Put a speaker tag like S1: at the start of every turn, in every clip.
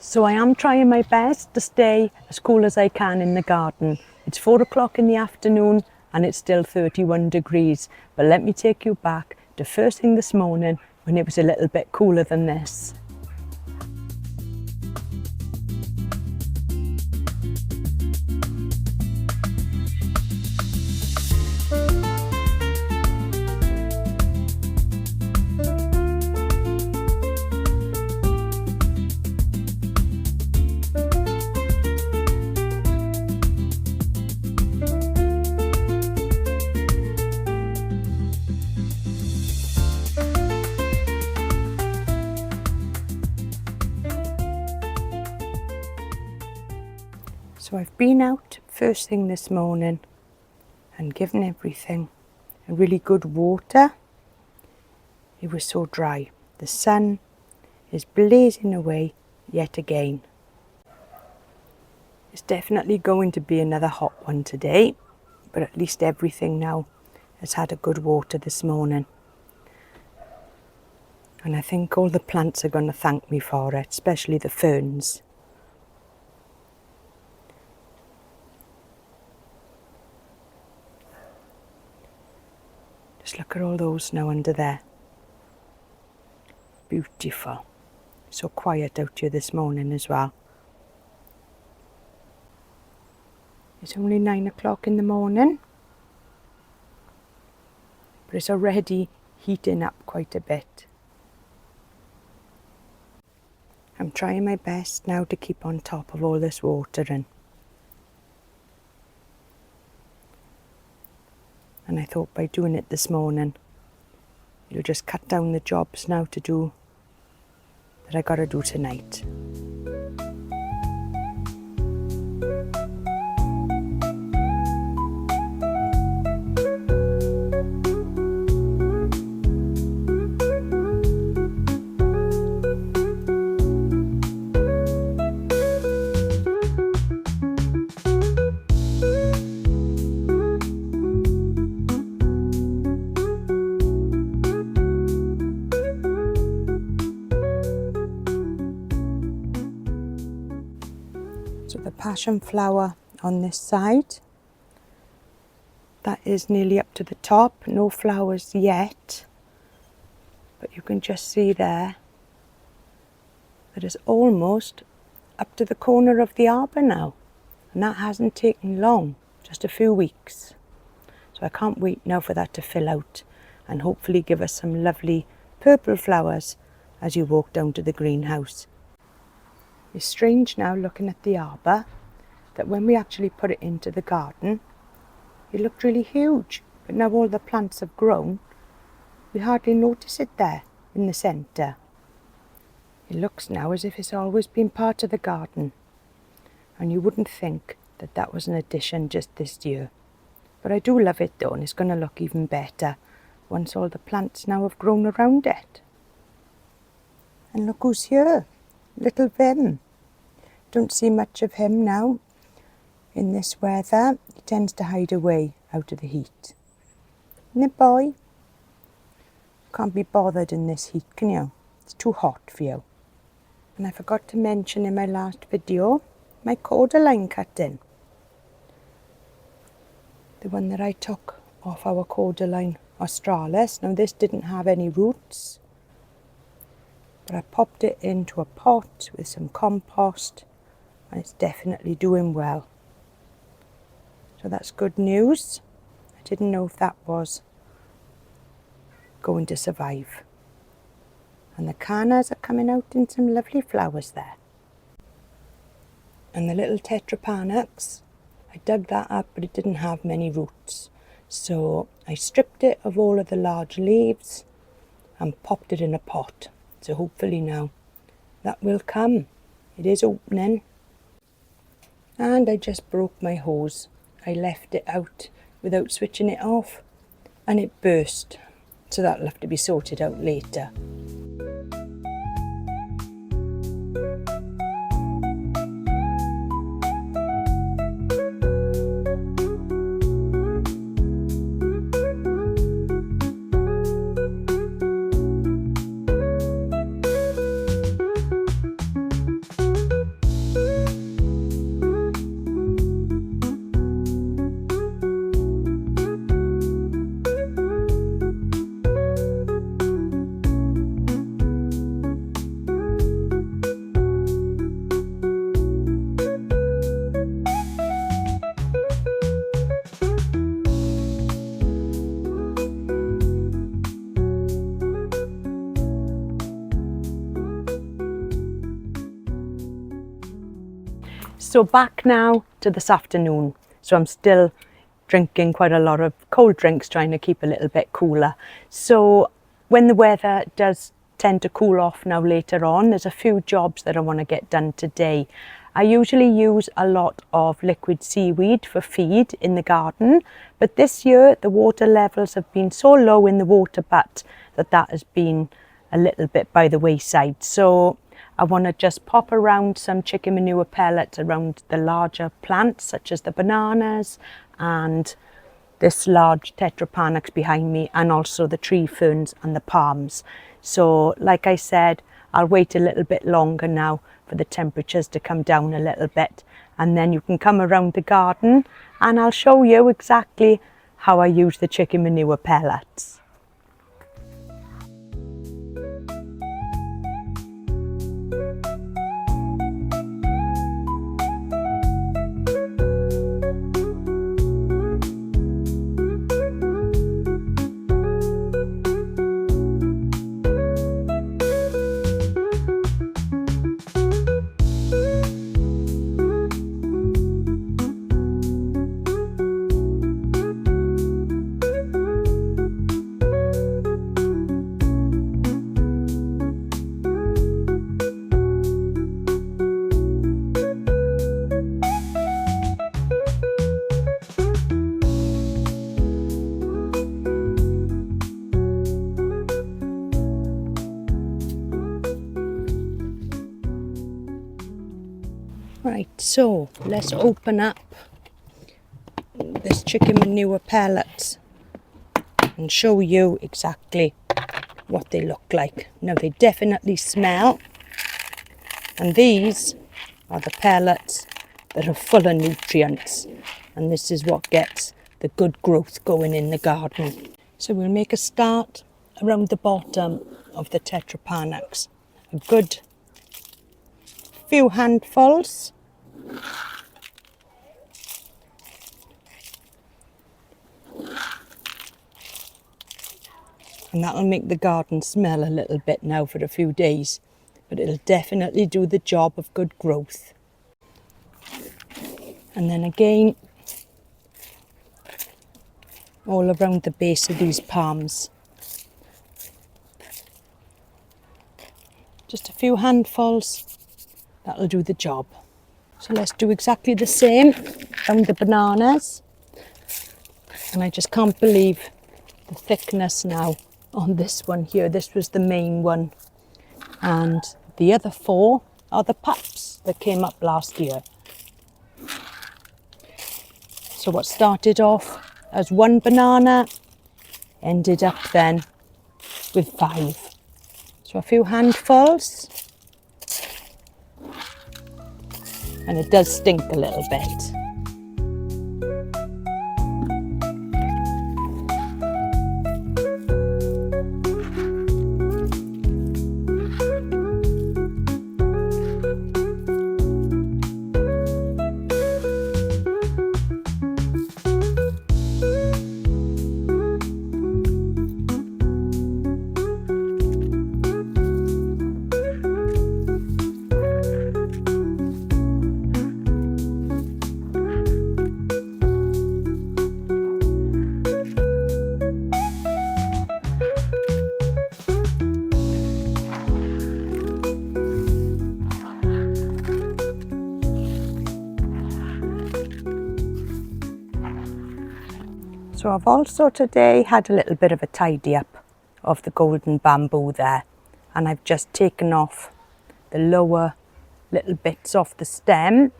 S1: So I am trying my best to stay as cool as I can in the garden. It's 4 o'clock in the afternoon and it's still 31 degrees. But let me take you back to first thing this morning when it was a little bit cooler than this. So I've been out first thing this morning and given everything a really good water. It was so dry. The sun is blazing away yet again. It's definitely going to be another hot one today, but at least everything now has had a good water this morning. And I think all the plants are going to thank me for it, especially the ferns. Just look at all those now under there. Beautiful. So quiet out here this morning as well. It's only 9 o'clock in the morning, but it's already heating up quite a bit. I'm trying my best now to keep on top of all this watering. And I thought by doing it this morning, it'll just cut down the jobs now to do that I gotta do tonight. So the passion flower on this side, that is nearly up to the top, no flowers yet, but you can just see there that it's almost up to the corner of the arbour now, and that hasn't taken long, just a few weeks. So I can't wait now for that to fill out and hopefully give us some lovely purple flowers as you walk down to the greenhouse. It's strange now looking at the arbour that when we actually put it into the garden, it looked really huge. But now all the plants have grown, we hardly notice it there in the centre. It looks now as if it's always been part of the garden. And you wouldn't think that that was an addition just this year. But I do love it though, and it's going to look even better once all the plants now have grown around it. And look who's here. Little Vim. Don't see much of him now. In this weather, he tends to hide away out of the heat. Isn't it, boy? Can't be bothered in this heat, can you? It's too hot for you. And I forgot to mention in my last video, my cordyline cutting. The one that I took off our cordyline australis. Now this didn't have any roots, but I popped it into a pot with some compost and it's definitely doing well. So that's good news. I didn't know if that was going to survive. And the cannas are coming out in some lovely flowers there. And the little tetrapanax, I dug that up but it didn't have many roots. So I stripped it of all of the large leaves and popped it in a pot. So hopefully now that will come. It is opening. And I just broke my hose. I left it out without switching it off and it burst. So that'll have to be sorted out later. So back now to this afternoon. So I'm still drinking quite a lot of cold drinks, trying to keep a little bit cooler. So when the weather does tend to cool off now later on, there's a few jobs that I want to get done today. I usually use a lot of liquid seaweed for feed in the garden, but this year the water levels have been so low in the water butt that has been a little bit by the wayside. So I want to just pop around some chicken manure pellets around the larger plants, such as the bananas and this large tetrapanax behind me, and also the tree ferns and the palms. So like I said, I'll wait a little bit longer now for the temperatures to come down a little bit, and then you can come around the garden and I'll show you exactly how I use the chicken manure pellets. Right, so let's open up this chicken manure pellets and show you exactly what they look like. Now they definitely smell, and these are the pellets that are full of nutrients, and this is what gets the good growth going in the garden. So we'll make a start around the bottom of the tetrapanax, a good few handfuls. And that'll make the garden smell a little bit now for a few days, but it'll definitely do the job of good growth. And then again, all around the base of these palms. Just a few handfuls, that'll do the job. So let's do exactly the same around the bananas. And I just can't believe the thickness now on this one here. This was the main one. And the other four are the pups that came up last year. So what started off as one banana ended up then with 5. So a few handfuls. And it does stink a little bit. So I've also today had a little bit of a tidy up of the golden bamboo there, and I've just taken off the lower little bits off the stem,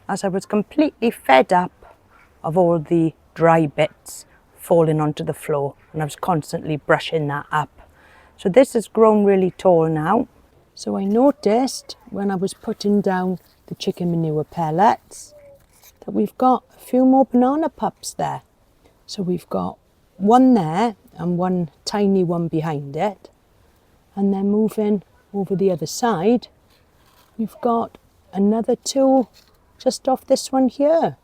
S1: as I was completely fed up of all the dry bits falling onto the floor, and I was constantly brushing that up. So this has grown really tall now. So I noticed when I was putting down the chicken manure pellets that we've got a few more banana pups there. So we've got one there and one tiny one behind it. And then moving over the other side, we've got another 2 just off this one here.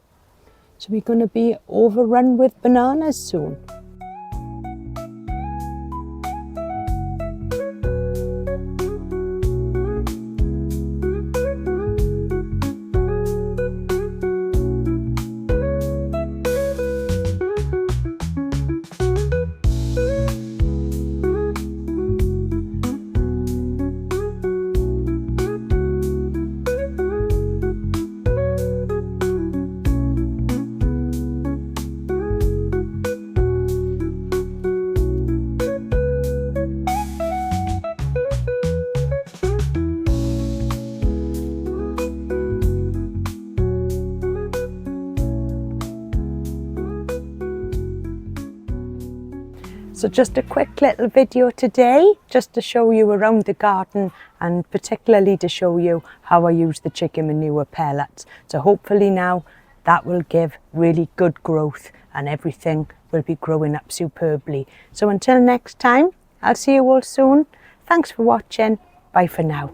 S1: So we're going to be overrun with bananas soon. So just a quick little video today, just to show you around the garden and particularly to show you how I use the chicken manure pellets. So hopefully now that will give really good growth and everything will be growing up superbly. So until next time, I'll see you all soon. Thanks for watching. Bye for now.